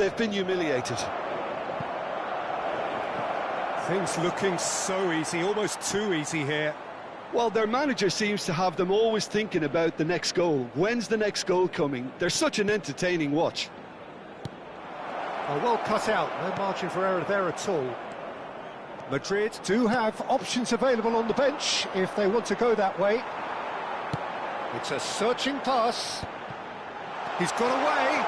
they've been humiliated. Things looking so easy, almost too easy here. Well, their manager seems to have them always thinking about the next goal. When's the next goal coming? They're such an entertaining watch. Oh, well cut out, no margin for error there at all. Madrid do have options available on the bench if they want to go that way. It's a searching pass. He's got away.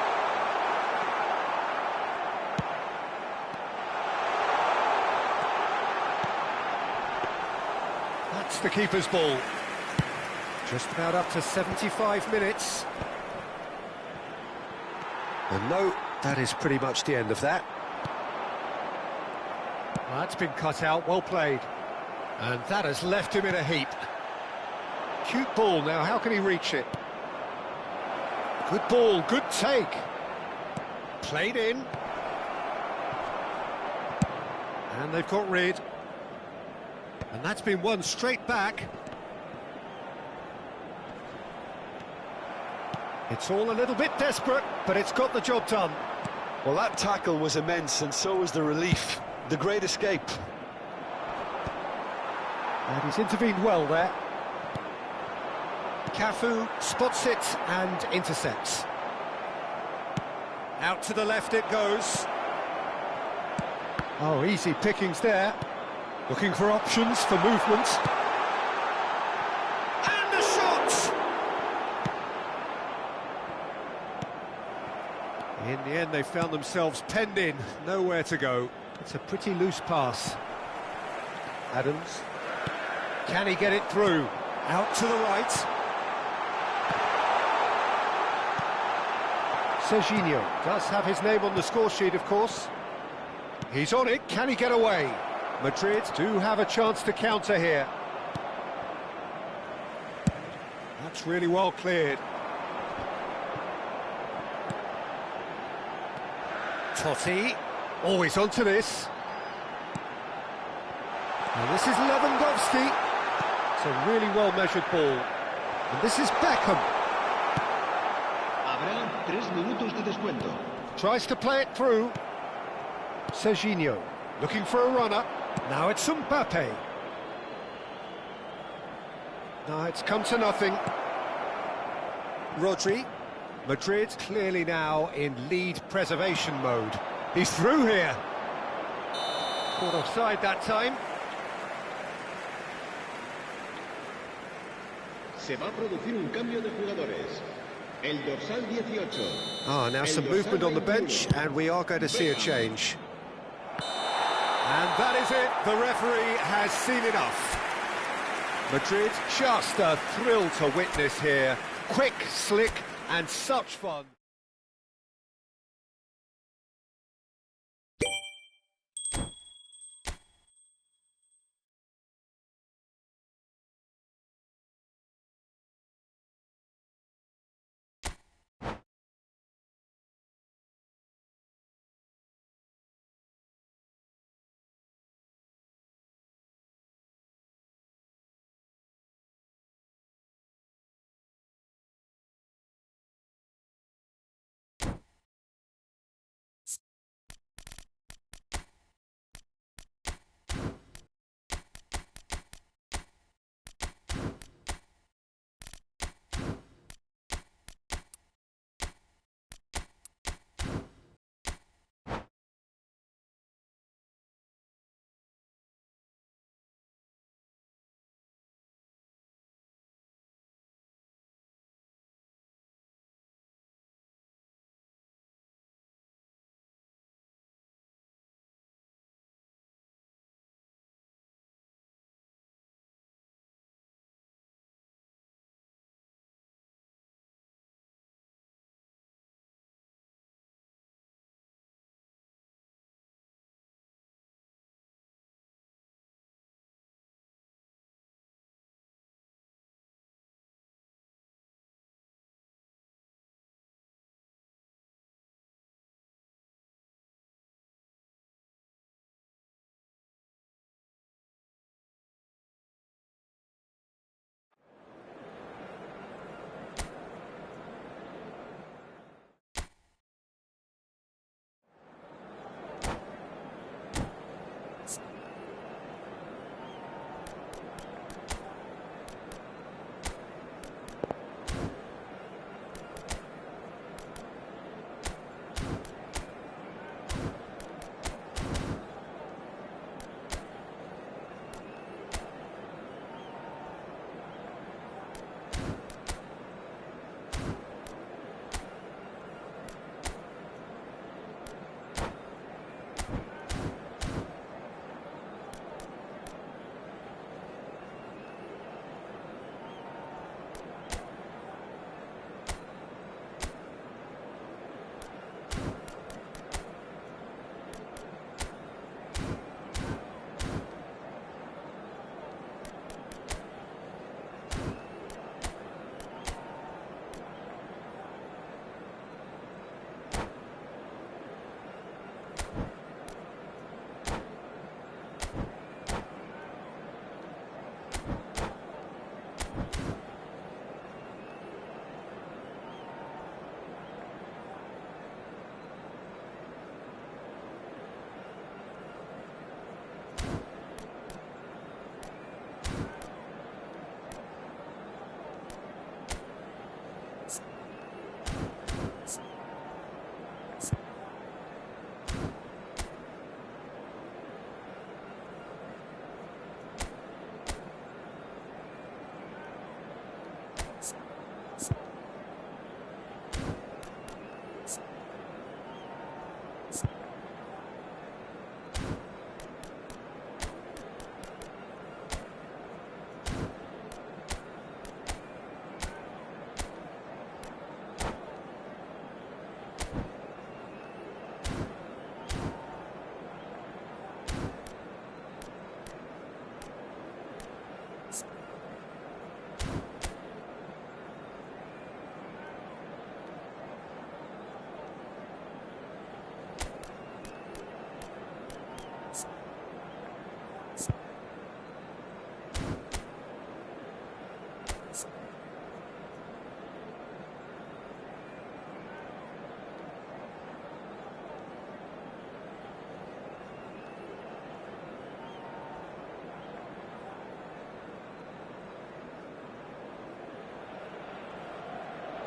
That's the keeper's ball. Just about up to 75 minutes. And no, that is pretty much the end of that. Well, that's been cut out, well played. And that has left him in a heap. Cute ball now, how can he reach it? Good ball, good take. Played in. And they've got rid. And that's been won straight back. It's all a little bit desperate, but it's got the job done. Well, that tackle was immense, and so was the relief. The great escape. And he's intervened well there. Cafu spots it and intercepts. Out to the left it goes. Oh, easy pickings there. Looking for options for movement. And a shot! In the end, they found themselves penned in, nowhere to go. It's a pretty loose pass. Adams. Can he get it through? Out to the right. Serginho does have his name on the score sheet, of course. He's on it, can he get away? Madrid do have a chance to counter here. That's really well cleared. Totti, always onto this. And this is Lewandowski. It's a really well-measured ball. And this is Beckham. Habrá 3 minutos de descuento. Tries to play it through. Serginho, looking for a runner. Now it's Mbappe. Now it's come to nothing. Rodri. Madrid clearly now in lead preservation mode. He's through here. Caught offside that time. Se va a producir un cambio de jugadores. El dorsal 18. Now some movement on the bench, and we are going to see a change. And that is it. The referee has seen enough. Madrid, just a thrill to witness here. Quick, slick, and such fun.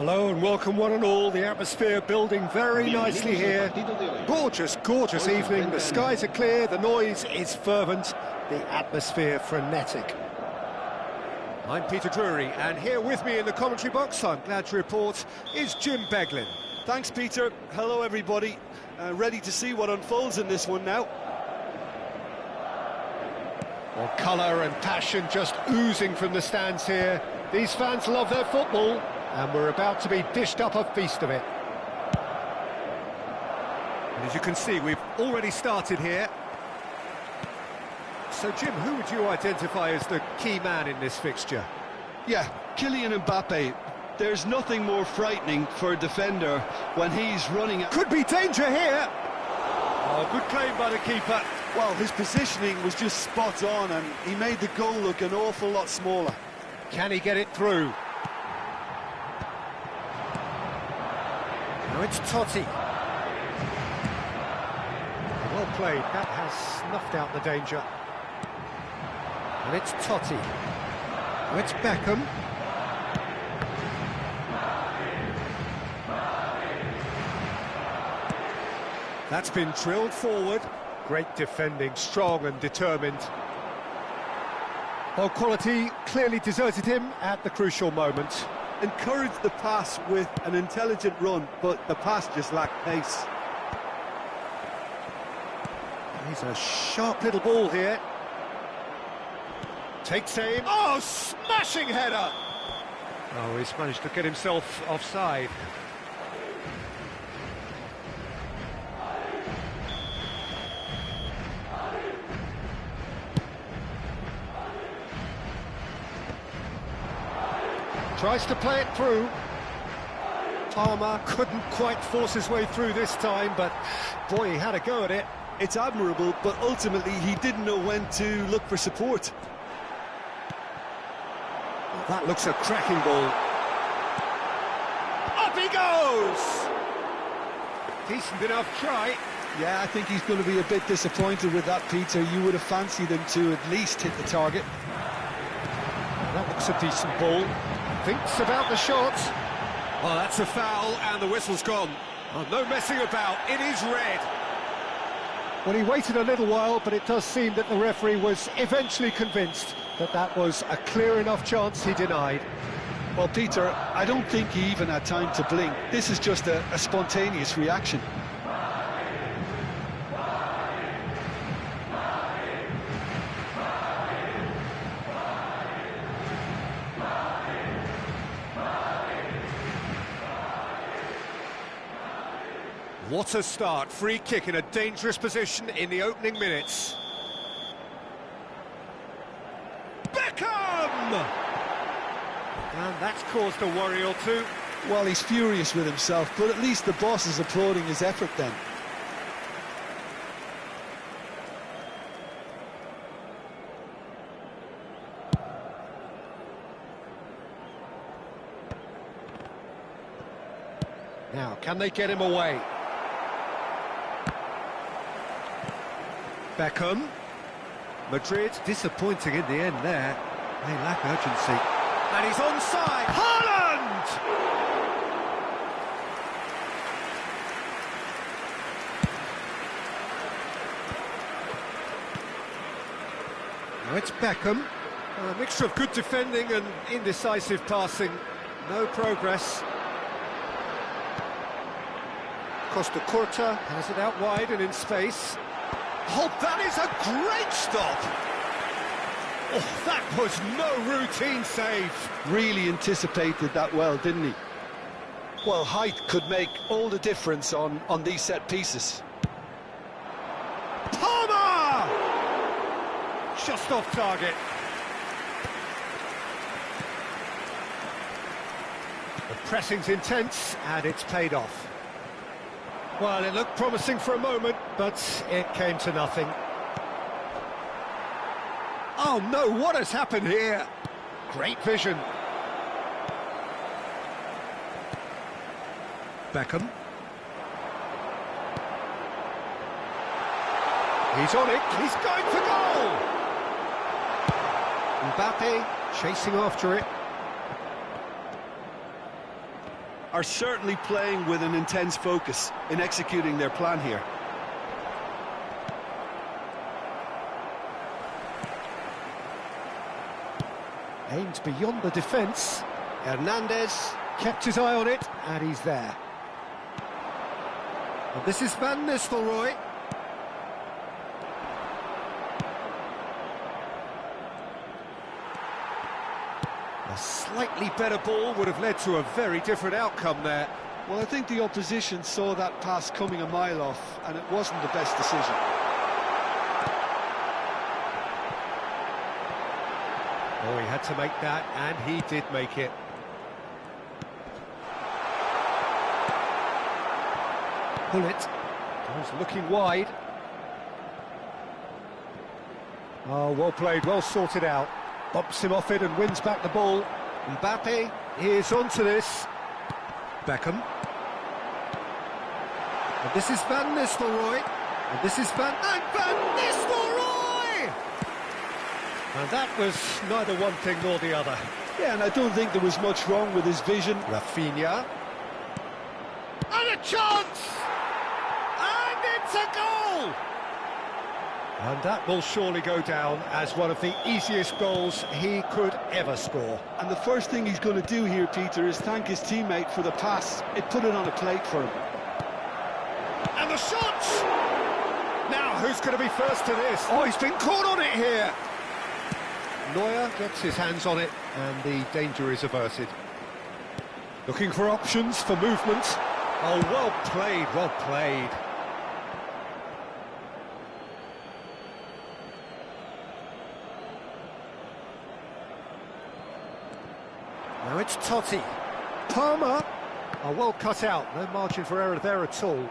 Hello and welcome one and all. The atmosphere building very nicely here. Gorgeous, gorgeous evening. The skies are clear, the noise is fervent, the atmosphere frenetic. I'm Peter Drury, and here with me in the commentary box, I'm glad to report, is Jim Beglin. Thanks, Peter. Hello, everybody. Ready to see what unfolds in this one now. Well, colour and passion just oozing from the stands here. These fans love their football, and we're about to be dished up a feast of it. And as you can see, we've already started here. So, Jim, who would you identify as the key man in this fixture? Yeah, Kylian Mbappe. There's nothing more frightening for a defender when he's running. Could be danger here. Oh, good claim by the keeper. Well, his positioning was just spot on, and he made the goal look an awful lot smaller. Can he get it through? Now it's Totti. Well played, that has snuffed out the danger. And it's Totti. Now it's Beckham. That's been drilled forward. Great defending, strong and determined. Well, quality clearly deserted him at the crucial moment. Encouraged the pass with an intelligent run, but the pass just lacked pace. He's a sharp little ball here. Takes aim. Oh, smashing header! Oh, he's managed to get himself offside. Tries to play it through. Palmer couldn't quite force his way through this time, but boy, he had a go at it. It's admirable, but ultimately he didn't know when to look for support. That looks a cracking ball. Up he goes! Decent enough try. Yeah, I think he's going to be a bit disappointed with that, Peter. You would have fancied him to at least hit the target. That looks a decent ball. Thinks about the shot. Oh, that's a foul, and the whistle's gone. Oh, no messing about, it is red. Well, he waited a little while, but it does seem that the referee was eventually convinced that that was a clear enough chance he denied. Well, Peter, I don't think he even had time to blink. This is just a spontaneous reaction. What a start, free kick in a dangerous position in the opening minutes. Beckham! And that's caused a worry or two. Well, he's furious with himself, but at least the boss is applauding his effort then. Now, can they get him away? Beckham. Madrid disappointing in the end there. They lack urgency. And he's onside. Haaland! Now it's Beckham. A mixture of good defending and indecisive passing. No progress. Costa Curta has it out wide and in space. Oh, that is a great stop! Oh, that was no routine save. Really anticipated that well, didn't he? Well, height could make all the difference on these set pieces. Palmer! Just off target. The pressing's intense and it's paid off. Well, it looked promising for a moment, but it came to nothing. Oh no, what has happened here? Great vision. Beckham. He's on it, he's going for goal! Mbappe chasing after it. are certainly playing with an intense focus in executing their plan here. Aimed beyond the defence. Hernandez kept his eye on it, and he's there. And this is Van Nistelrooy. A slightly better ball would have led to a very different outcome there. Well, I think the opposition saw that pass coming a mile off, and it wasn't the best decision. Oh, he had to make that, and he did make it. Bullet. Ball's looking wide. Oh, well played, well sorted out. Bumps him off it and wins back the ball. Mbappe is onto this. Beckham. And this is Van Nistelrooy. And this is Van Nistelrooy! And that was neither one thing nor the other. Yeah, and I don't think there was much wrong with his vision. Rafinha. And a chance! And it's a goal! And that will surely go down as one of the easiest goals he could ever score. And the first thing he's going to do here, Peter, is thank his teammate for the pass. It put it on a plate for him. And the shot! Now, who's going to be first to this? Oh, he's been caught on it here! Neuer gets his hands on it, and the danger is averted. Looking for options for movement. Oh, well played, well played. Now it's Totti. Palmer. Oh, well cut out. No margin for error there at all.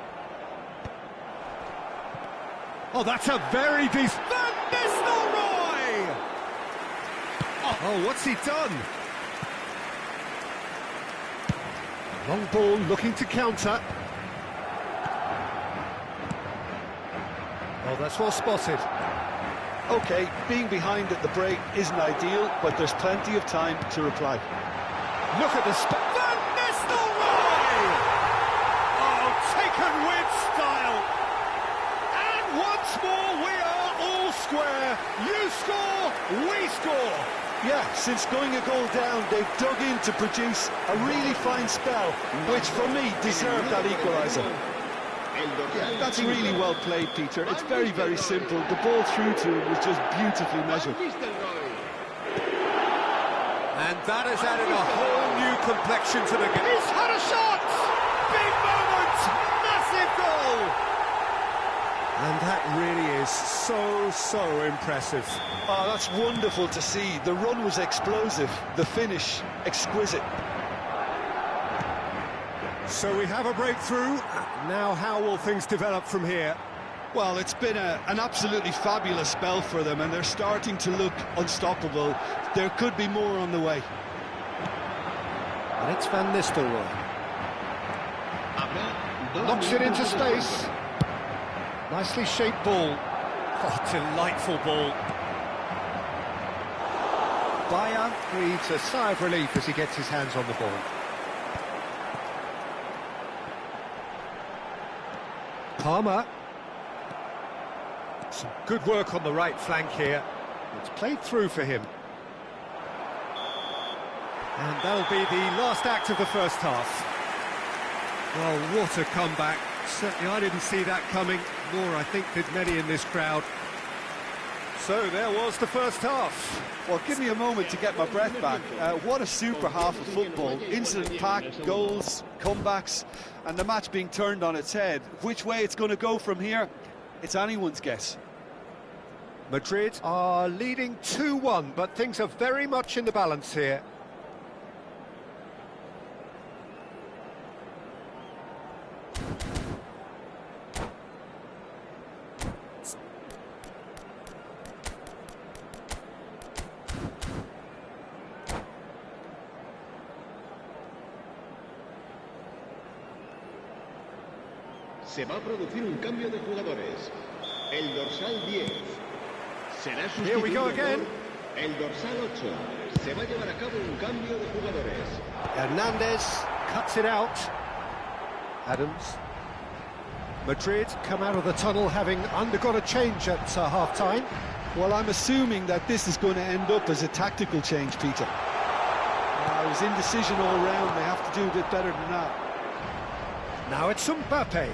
Oh, that's a very decent... Van Nistelrooy! Oh, what's he done? Long ball looking to counter. Oh, that's well spotted. OK, being behind at the break isn't ideal, but there's plenty of time to reply. Look at the Van Nistelrooy! Oh, taken with style. And once more, we are all square. You score, we score. Yeah, since going a goal down, they've dug in to produce a really fine spell, which for me deserved that equaliser. Yeah, that's really well played, Peter. It's very, very simple. The ball through to him was just beautifully measured. And that has added a whole new complexion to the game. He's had a shot! Big moment! Massive goal! And that really is so impressive. Oh, that's wonderful to see. The run was explosive, the finish exquisite. So we have a breakthrough. Now how will things develop from here? Well, it's been an absolutely fabulous spell for them, and they're starting to look unstoppable. There could be more on the way. And it's Van Nistelrooy. Knocks it into space. Nicely shaped ball. Oh, delightful ball. Bayer breathes a sigh of relief as he gets his hands on the ball. Palmer. Some good work on the right flank here. It's played through for him. And that'll be the last act of the first half. Well, what a comeback. Certainly I didn't see that coming, nor I think did many in this crowd. So there was the first half. Well, give me a moment to get my breath back. What a super half of football. Incident-packed, goals, comebacks, and the match being turned on its head. Which way it's going to go from here, it's anyone's guess. Madrid are leading 2-1, but things are very much in the balance here. Se va a producir un cambio de jugadores. El dorsal 10 será Here we go sustituido again. por el dorsal 8. Se va a llevar a cabo un cambio de jugadores. Hernandez cuts it out. Adams. Madrid come out of the tunnel having undergone a change at half-time. Well, I'm assuming that this is going to end up as a tactical change, Peter. It was indecision all round. They have to do a bit better than that. Now it's Mbappe.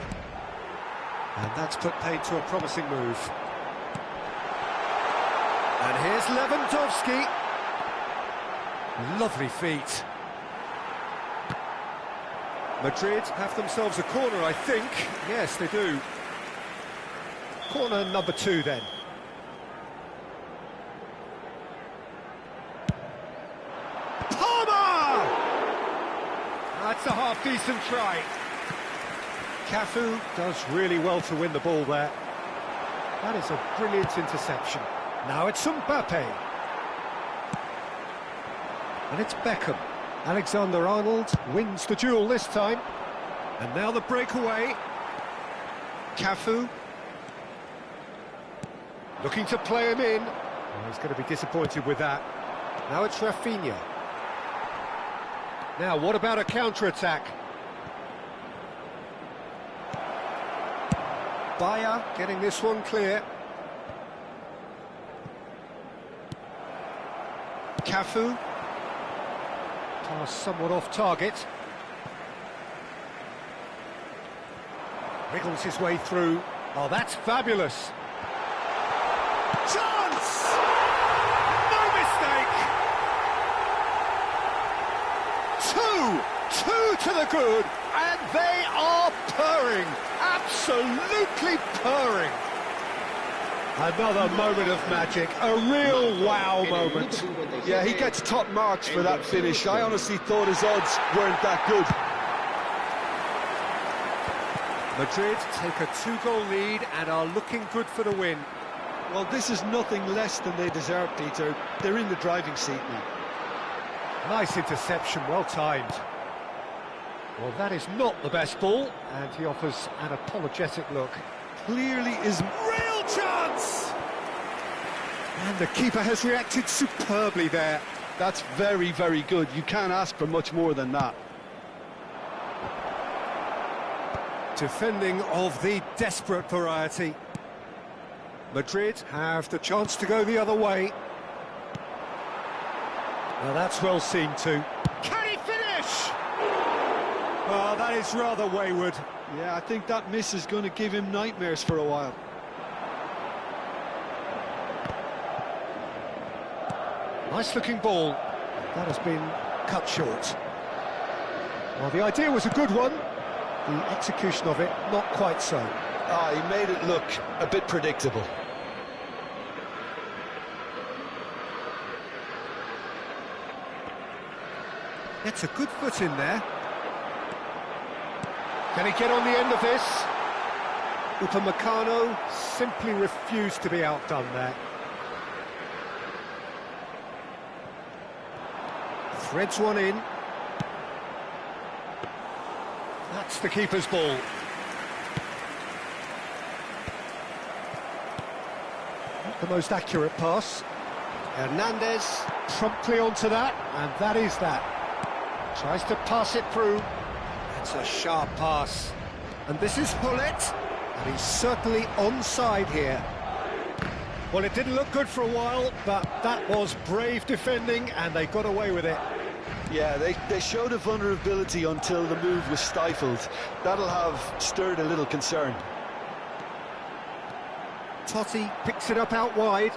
And that's put paid to a promising move. And here's Lewandowski. Lovely feet. Madrid have themselves a corner, I think. Yes, they do. Corner number 2, then. Palmer! That's a half-decent try. Cafu does really well to win the ball there. That is a brilliant interception. Now it's Mbappe. And it's Beckham. Alexander-Arnold wins the duel this time. And now the breakaway. Cafu. Looking to play him in. Oh, he's going to be disappointed with that. Now it's Rafinha. Now, what about a counter-attack? Bayer getting this one clear. Cafu. Pass somewhat off target. Wriggles his way through. Oh, that's fabulous. Chance! No mistake! Two to the good, and they are purring. Absolutely purring. Another moment of magic, a real wow moment. Yeah, he gets top marks for that finish. I honestly thought his odds weren't that good. Madrid take a 2-goal lead and are looking good for the win. Well, this is nothing less than they deserve, Peter. They're in the driving seat now. Nice interception, well timed. Well, that is not the best ball, and he offers an apologetic look. Clearly is real chance! And the keeper has reacted superbly there. That's very, very good. You can't ask for much more than that. Defending of the desperate variety. Madrid have the chance to go the other way. Well, that's well seen too. Can he finish? Oh, that is rather wayward. Yeah, I think that miss is going to give him nightmares for a while. Nice looking ball. That has been cut short. Well, the idea was a good one. The execution of it, not quite so. He made it look a bit predictable. Gets a good foot in there. Can he get on the end of this? Upamecano simply refused to be outdone there. Threads one in. That's the keeper's ball. Not the most accurate pass. Hernandez promptly onto that, and that is that. Tries to pass it through. That's a sharp pass. And this is Hullet, and he's certainly onside here. Well, it didn't look good for a while, but that was brave defending, and they got away with it. Yeah, they showed a vulnerability until the move was stifled. That'll have stirred a little concern. Totti picks it up out wide.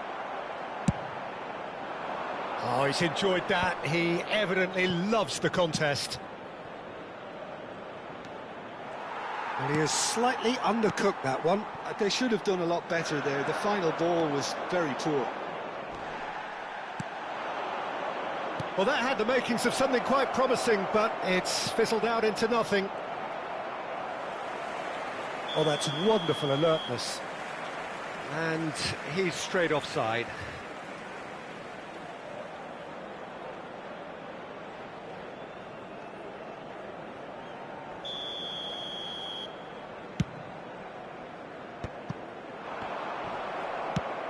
Oh, he's enjoyed that. He evidently loves the contest. And he has slightly undercooked that one. They should have done a lot better there. The final ball was very poor. Well, that had the makings of something quite promising, but it's fizzled out into nothing. Oh, that's wonderful alertness. And he's straight offside.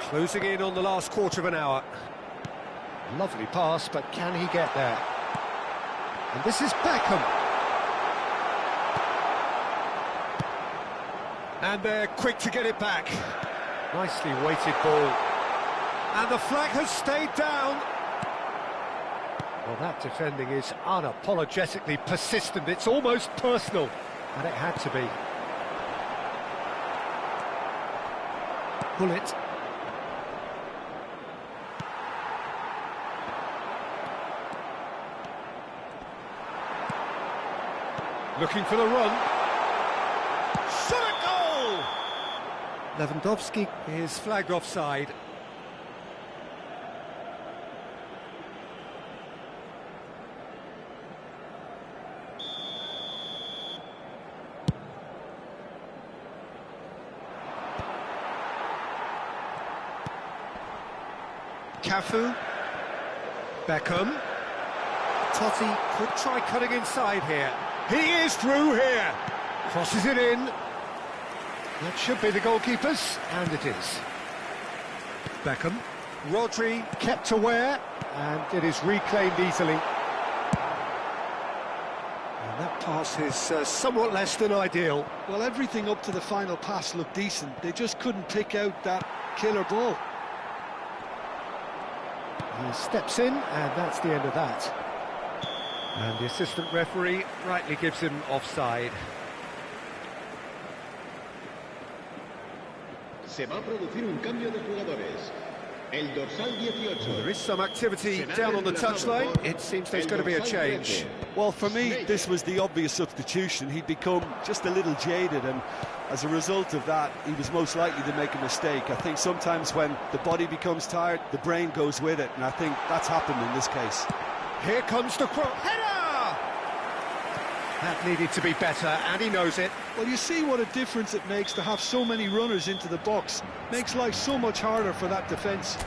Closing in on the last quarter of an hour. Lovely pass, but can he get there? And this is Beckham. And they're quick to get it back. Nicely weighted ball. And the flag has stayed down. Well, that defending is unapologetically persistent. It's almost personal. And it had to be. Pull it. Looking for the run. Shot a goal! Lewandowski is flagged offside. Cafu. Beckham. Totti could try cutting inside here. He is through here. Crosses it in. That should be the goalkeeper's, and it is. Beckham. Rodri kept aware, and it is reclaimed easily. And that pass is somewhat less than ideal. Well, everything up to the final pass looked decent. They just couldn't pick out that killer ball. He steps in, and that's the end of that. And the assistant referee rightly gives him offside. Se va a producir un cambio de jugadores. El dorsal 18. There is some activity down on the touchline. It seems there's going to be a change. Well, for me, this was the obvious substitution. He'd become just a little jaded, and as a result of that, he was most likely to make a mistake. I think sometimes when the body becomes tired, the brain goes with it, and I think that's happened in this case. Here comes the cross. Header! That needed to be better, and he knows it. Well, you see what a difference it makes to have so many runners into the box. Makes life so much harder for that defence.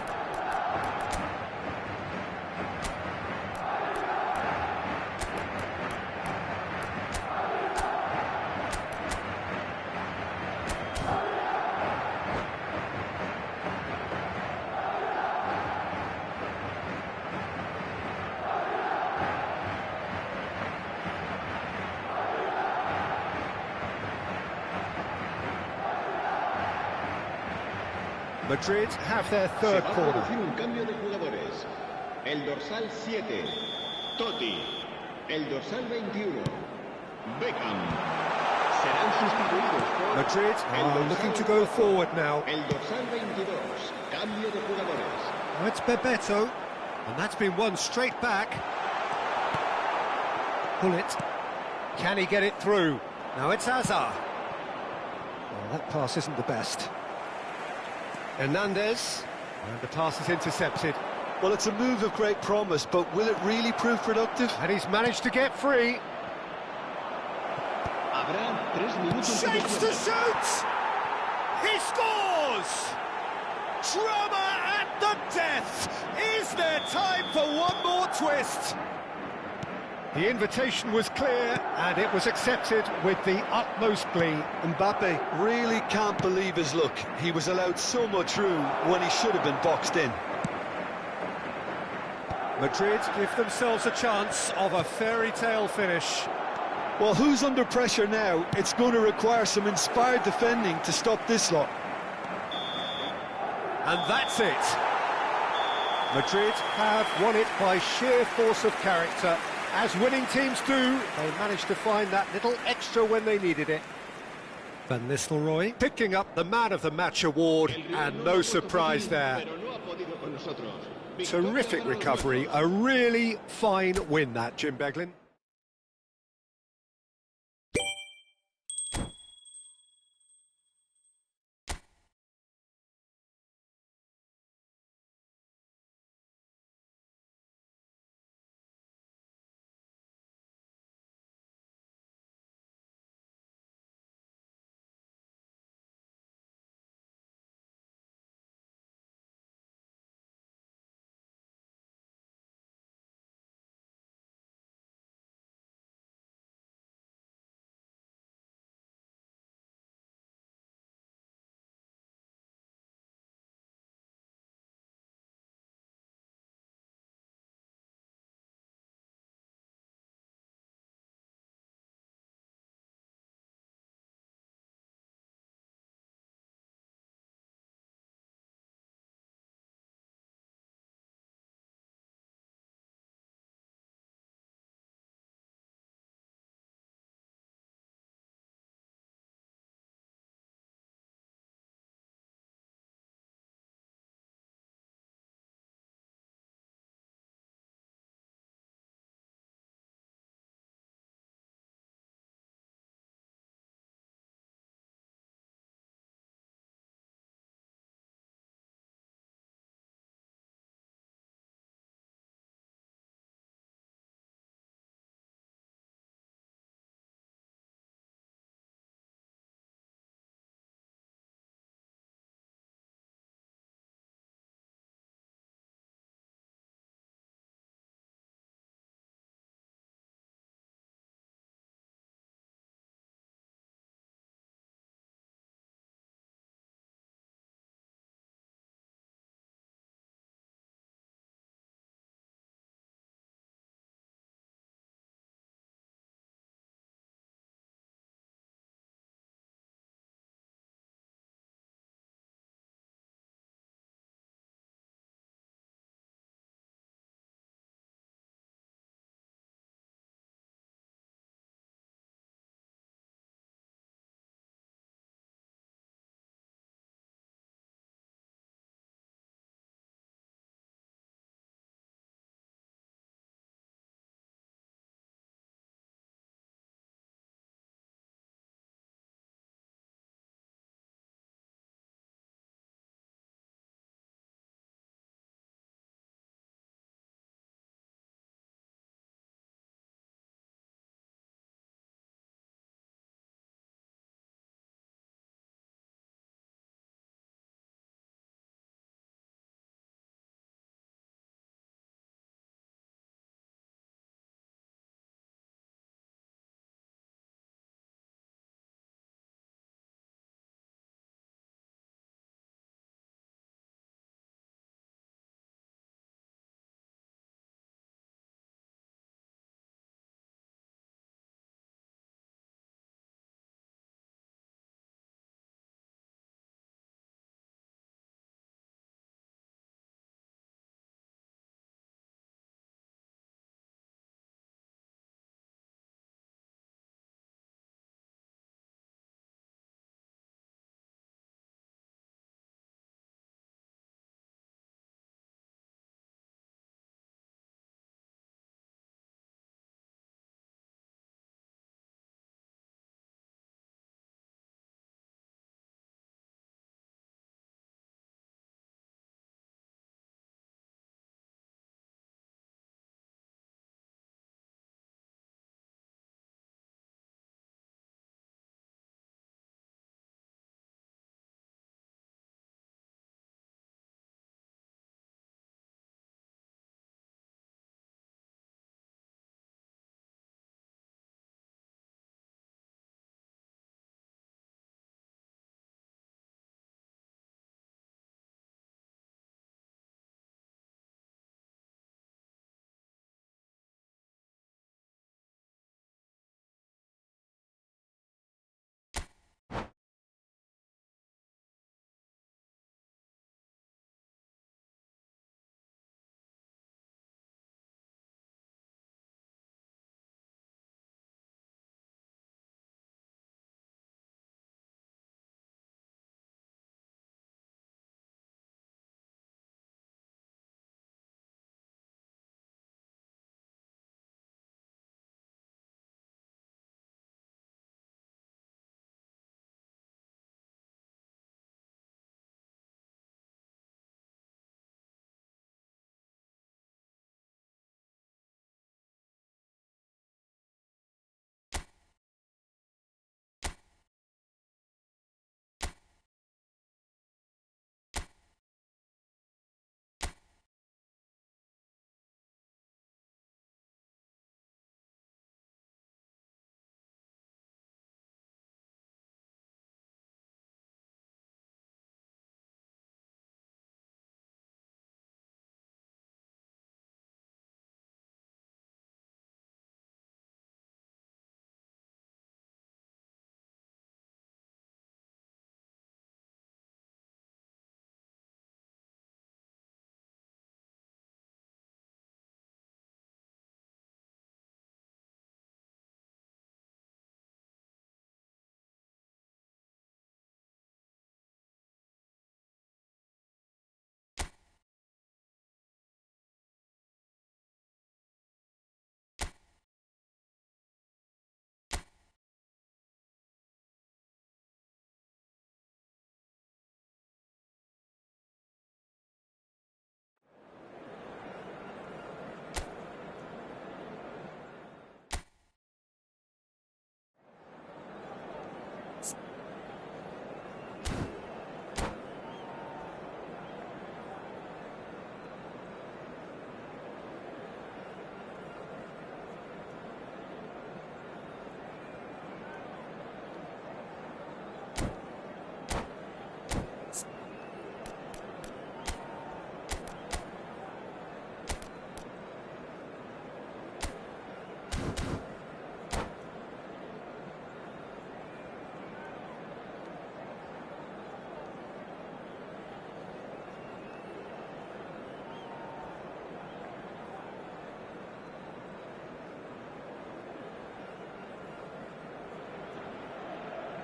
Madrid have their third Se va a corner. producir un cambio de jugadores. El dorsal 7, Totti. El dorsal 21, Beckham. Serán sustituidos por Madrid are looking to go forward now. el dorsal 22, cambio de jugadores. It's Bebeto, and that's been won straight back. Pull it. Can he get it through? Now it's Hazard. Well, that pass isn't the best. Hernandez, and the pass is intercepted. Well, it's a move of great promise, but will it really prove productive? And he's managed to get free. Habrá 3 minutos de Shapes to descuento. shoot! He scores! Drama at the death! Is there time for one more twist? The invitation was clear, and it was accepted with the utmost glee. Mbappe really can't believe his luck. He was allowed so much room when he should have been boxed in. Madrid give themselves a chance of a fairy tale finish. Well, who's under pressure now? It's going to require some inspired defending to stop this lot. And that's it. Madrid have won it by sheer force of character. As winning teams do, they managed to find that little extra when they needed it. Van Nistelrooy picking up the Man of the Match award, and no surprise there. Terrific recovery, a really fine win that, Jim Beglin.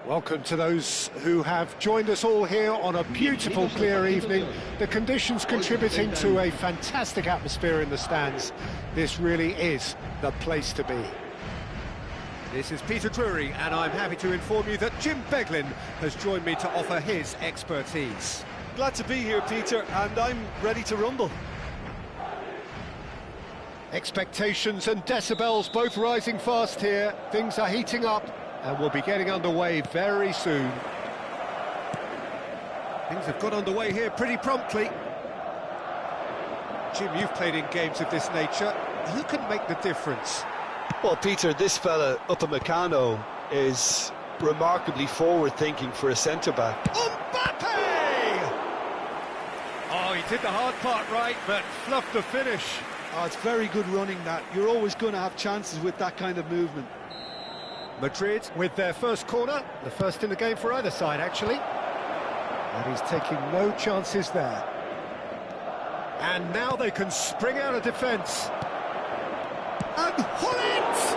Welcome to those who have joined us all here on a beautiful, clear evening. The conditions contributing to a fantastic atmosphere in the stands. This really is the place to be. This is Peter Drury, and I'm happy to inform you that Jim Beglin has joined me to offer his expertise. Glad to be here, Peter, and I'm ready to rumble. Expectations and decibels both rising fast here. Things are heating up, and we'll be getting underway very soon. Things have got underway here pretty promptly. Jim, you've played in games of this nature. Who can make the difference? Well, Peter, this fella, Upamecano, is remarkably forward-thinking for a centre-back. Mbappe! Oh, he did the hard part right, but fluffed the finish. Oh, it's very good running, that. You're always going to have chances with that kind of movement. Madrid with their first corner, the first in the game for either side, actually. And he's taking no chances there. And now they can spring out of defence. And Hullet!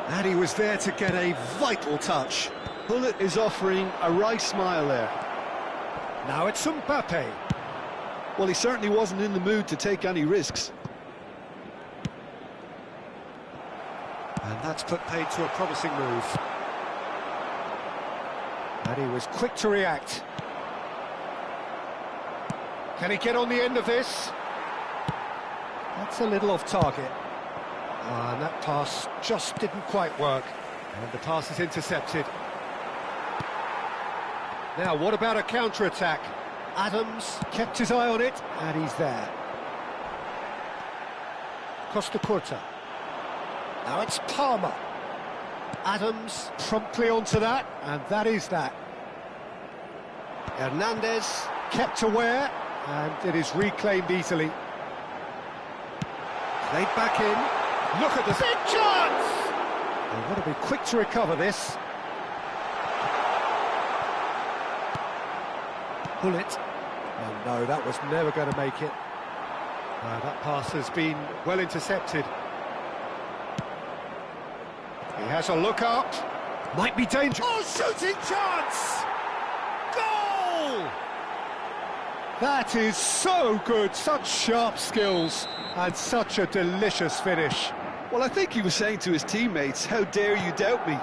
And he was there to get a vital touch. Hullet is offering a wry smile there. Now it's Mbappe. Well, he certainly wasn't in the mood to take any risks. And that's put paid to a promising move. And he was quick to react. Can he get on the end of this? That's a little off target. And that pass just didn't quite work. And the pass is intercepted. Now, what about a counter-attack? Adams kept his eye on it, and he's there. Costa Curta. Now it's Palmer. Adams promptly onto that, and that is that. Hernandez kept aware, and it is reclaimed easily. Played back in. Look at the big chance! They've got to be quick to recover this. Hullet. Oh no, that was never going to make it. That pass has been well intercepted. He has a look up. Might be dangerous. Oh, shooting chance! Goal! That is so good. Such sharp skills and such a delicious finish. Well, I think he was saying to his teammates, how dare you doubt me?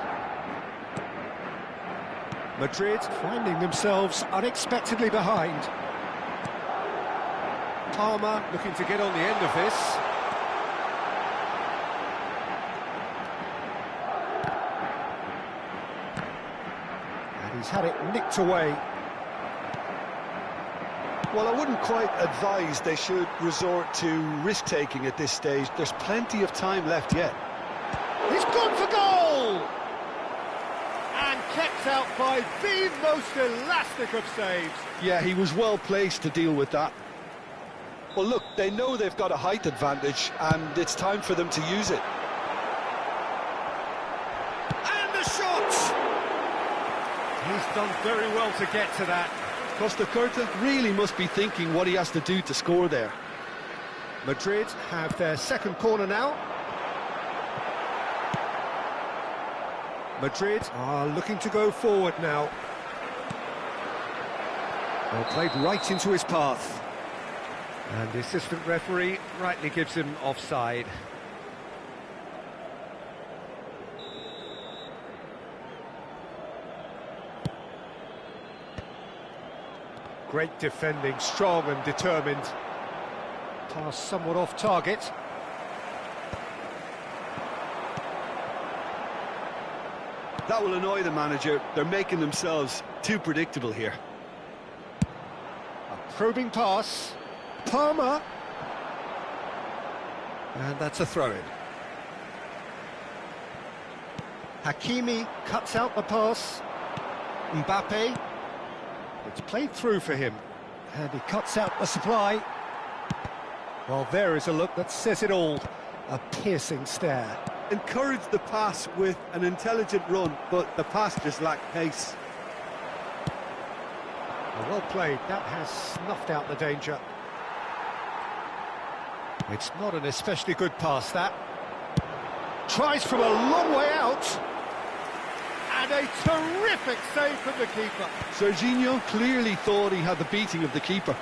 Madrid finding themselves unexpectedly behind. Palmer looking to get on the end of this. And he's had it nicked away. Well, I wouldn't quite advise they should resort to risk-taking at this stage. There's plenty of time left yet. He's gone for goal! And kept out by the most elastic of saves. Yeah, he was well placed to deal with that. Well, look, they know they've got a height advantage, and it's time for them to use it. And the shot! He's done very well to get to that. Costa Curta really must be thinking what he has to do to score there. Madrid have their second corner now. Madrid are looking to go forward now. Well, played right into his path. And the assistant referee rightly gives him offside. Great defending, strong and determined. Pass somewhat off target. That will annoy the manager. They're making themselves too predictable here. A probing pass. Palmer. And that's a throw-in. Hakimi cuts out the pass. Mbappe. It's played through for him. And he cuts out the supply. Well, there is a look that says it all. A piercing stare. Encouraged the pass with an intelligent run, but the pass just lacked pace. Well played. That has snuffed out the danger. It's not an especially good pass, that. Tries from a long way out. And a terrific save from the keeper. Serginho clearly thought he had the beating of the keeper.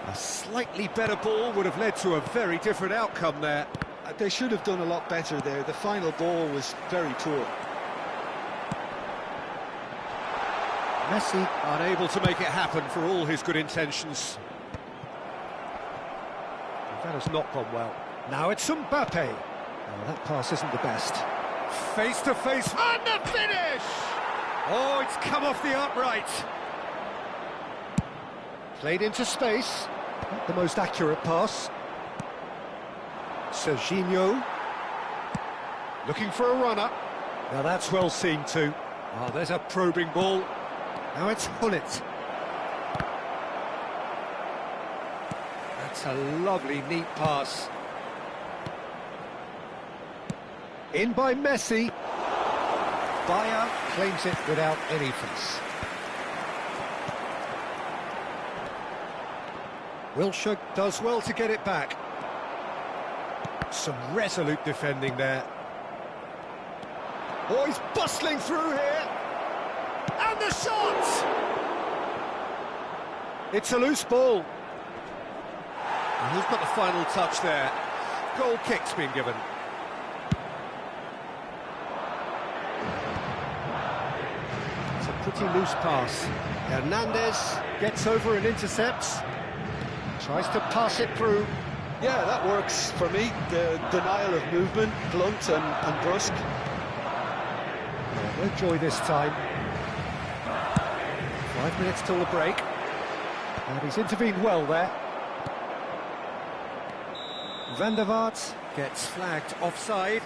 A slightly better ball would have led to a very different outcome there. They should have done a lot better there. The final ball was very poor. Messi unable to make it happen for all his good intentions. That has not gone well. Now it's Mbappe. Oh, that pass isn't the best. Face to face, and the finish! Oh, it's come off the upright. Played into space. Not the most accurate pass. Serginho. Looking for a runner. Now that's well seen too. Oh, there's a probing ball. Now it's Hullet. That's a lovely, neat pass. In by Messi. Bayer claims it without any fuss. Wilshere does well to get it back. Some resolute defending there. Oh, he's bustling through here. And the shot! It's a loose ball. And who's got the final touch there? Goal kick's been given. It's a pretty loose pass. Hernandez gets over and intercepts. Tries to pass it through. Yeah, that works for me. The denial of movement, blunt and brusque. No joy this time. 5 minutes till the break. And he's intervened well there. Van der Vaart gets flagged offside.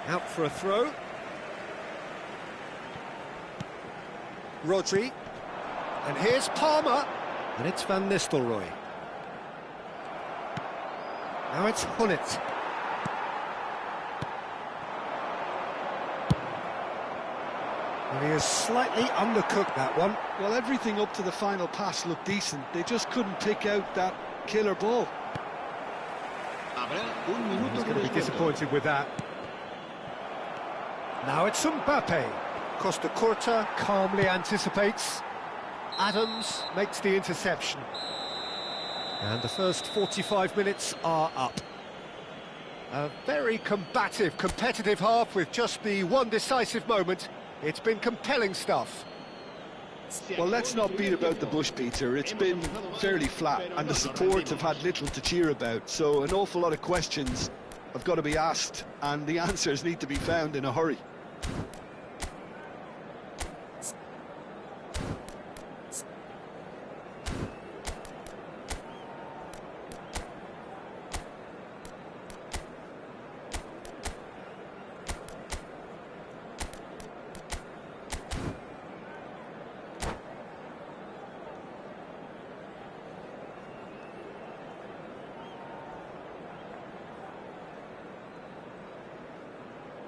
Out for a throw. Rodri. And here's Palmer. And it's Van Nistelrooy. Now it's Hullet. And he has slightly undercooked that one. Well, everything up to the final pass looked decent. They just couldn't pick out that killer ball. He's going to be disappointed with that. Now it's Mbappe. Costa Curta calmly anticipates. Adams makes the interception. And the first 45 minutes are up. A very combative, competitive half with just the one decisive moment. It's been compelling stuff. Well, let's not beat about the bush, Peter. It's been fairly flat, and the support have had little to cheer about. So an awful lot of questions have got to be asked, and the answers need to be found in a hurry.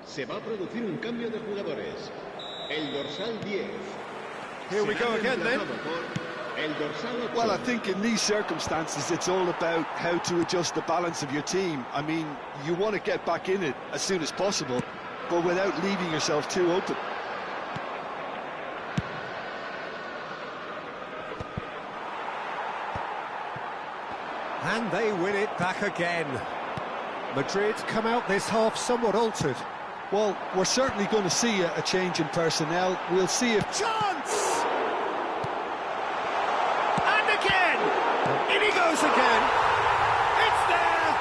Se va a producir un cambio de jugadores. El dorsal 10. Here we go again then. El dorsal 8. Well, I think in these circumstances it's all about how to adjust the balance of your team. I mean, you want to get back in it as soon as possible, but without leaving yourself too open. And they win it back again. Madrid come out this half somewhat altered. Well, we're certainly going to see a change in personnel. We'll see if... Chance! And again! In he goes again! It's there!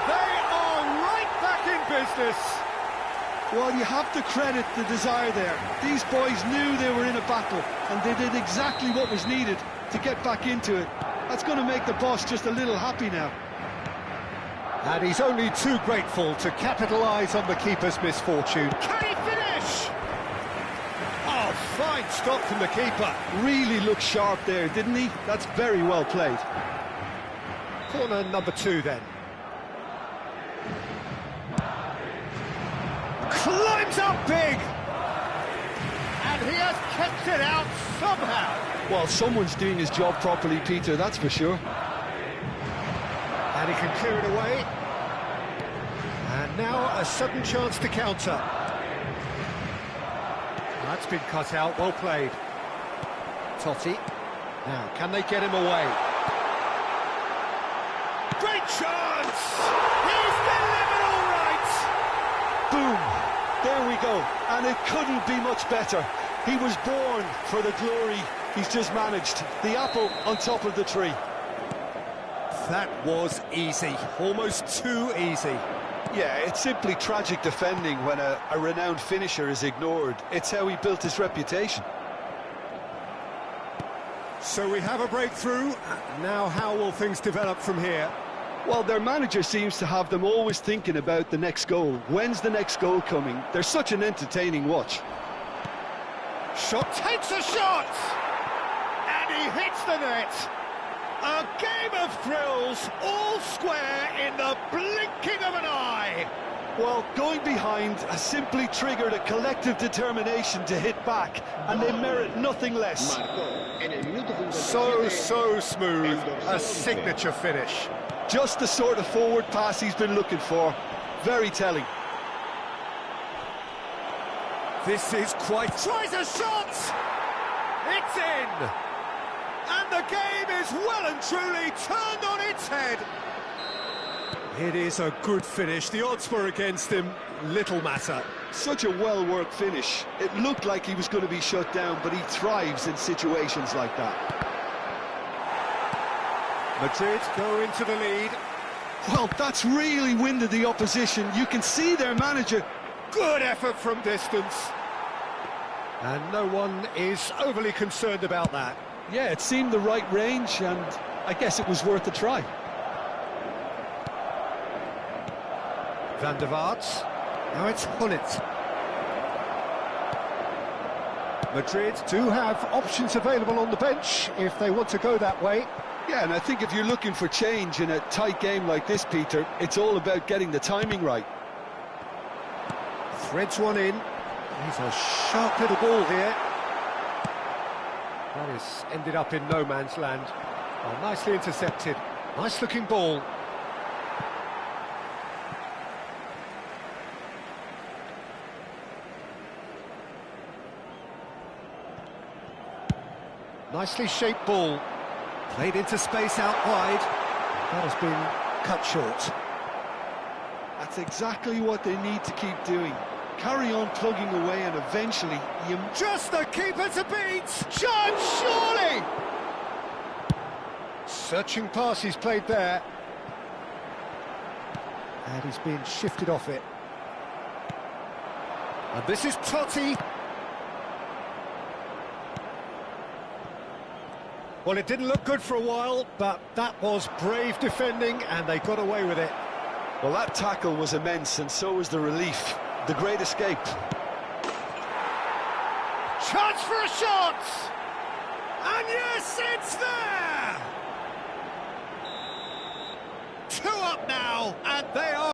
They are right back in business! Well, you have to credit the desire there. These boys knew they were in a battle, and they did exactly what was needed to get back into it. That's going to make the boss just a little happy now. And he's only too grateful to capitalise on the keeper's misfortune. Can he finish? Oh, fine stop from the keeper. Really looked sharp there, didn't he? That's very well played. Corner number 2 then. climbs up big! And he has kept it out somehow. Well, someone's doing his job properly, Peter, that's for sure. And he can clear it away. And now a sudden chance to counter. That's been cut out, well played. Totti. Now, can they get him away? Great chance! He's delivered all right! Boom! There we go. And it couldn't be much better. He was born for the glory he's just managed. The apple on top of the tree. That was easy, almost too easy. Yeah, it's simply tragic defending when a renowned finisher is ignored. It's how he built his reputation. So we have a breakthrough. Now how will things develop from here? Well, their manager seems to have them always thinking about the next goal. When's the next goal coming? They're such an entertaining watch. Shot takes a shot! And he hits the net! A game of thrills, all square in the blinking of an eye! Well, going behind has simply triggered a collective determination to hit back, and they merit nothing less. So smooth, a signature finish. Just the sort of forward pass he's been looking for. Very telling. This is quite... Tries a shot! It's in! And the game is well and truly turned on its head. It is a good finish. The odds were against him. Little matter. Such a well-worked finish. It looked like he was going to be shut down, but he thrives in situations like that. Madrid go into the lead. Well, that's really winded the opposition. You can see their manager. Good effort from distance. And no one is overly concerned about that. Yeah, it seemed the right range, and I guess it was worth a try. Van der Vaart. Now it's Hullet. Madrid do have options available on the bench if they want to go that way. Yeah, and I think if you're looking for change in a tight game like this, Peter, it's all about getting the timing right. Threads one in. He's a sharp little ball here. That has ended up in no man's land. Oh, nicely intercepted. Nice looking ball. Nicely shaped ball. Played into space out wide. That has been cut short. That's exactly what they need to keep doing. Carry on plugging away, and eventually you... Just the keeper to beat! Chance, surely! Searching pass he's played there. And he's been shifted off it. And this is Totti. Well, it didn't look good for a while, but that was brave defending, and they got away with it. Well, that tackle was immense, and so was the relief. The great escape. Chance for a shot! And yes, it's there! 2 up now, and they are...